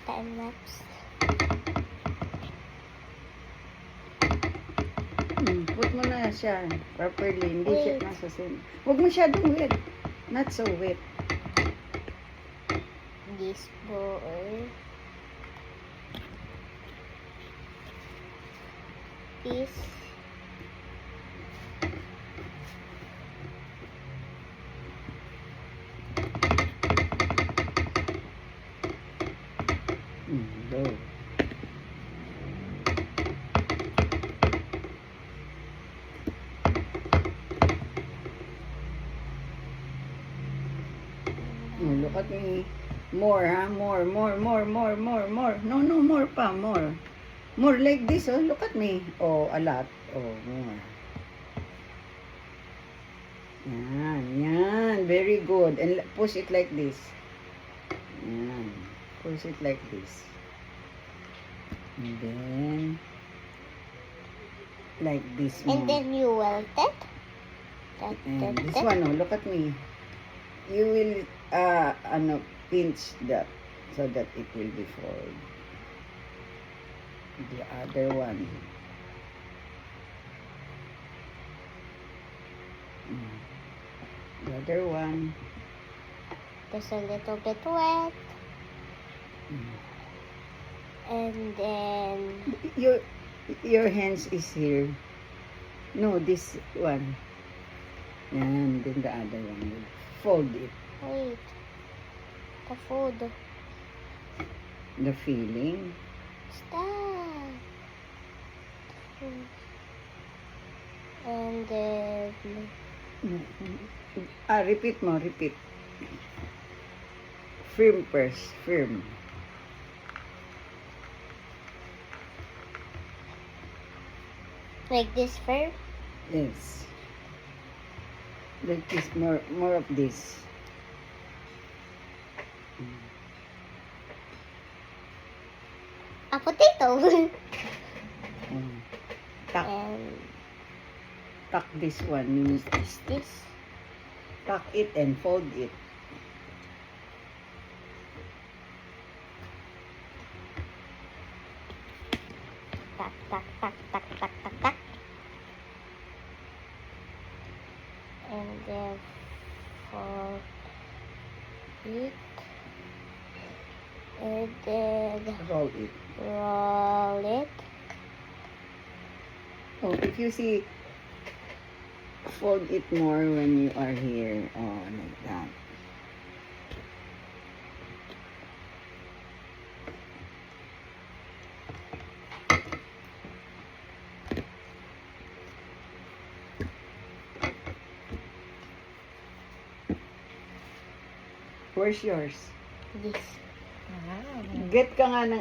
Time lapse. Put mo na siya properly. Hindi siya Wait. nasa same. Huwag masyadong wet. Not so wet. This bowl is Go. Look at me. More, ha? More. No, more pa. More. More like this, oh. Look at me. Oh, a lot. Oh, more. Yan. Very good. And push it like this. Yan. Push it like this. And then, like this more. and then you welt it. And this one, oh, look at me. You will, pinch that so that it will be fold. The other one. The other one. Just a little bit wet. And then Your hands is here. No, this one. And then the other one. Fold it. wait. The food. The feeling. Stop. And then Repeat mo, repeat. Firm first, firm. like this firm. Yes. Like this, more of this. A potato. Tuck, And tuck this one. Means this. tuck it and fold it. Tuck, tuck, tuck, tuck, tuck, tuck, tuck. And then fold it. And then Roll it. roll it. Oh, if you see, fold it more when you are here. Oh, like that. Where's yours? This. Get ka nga ng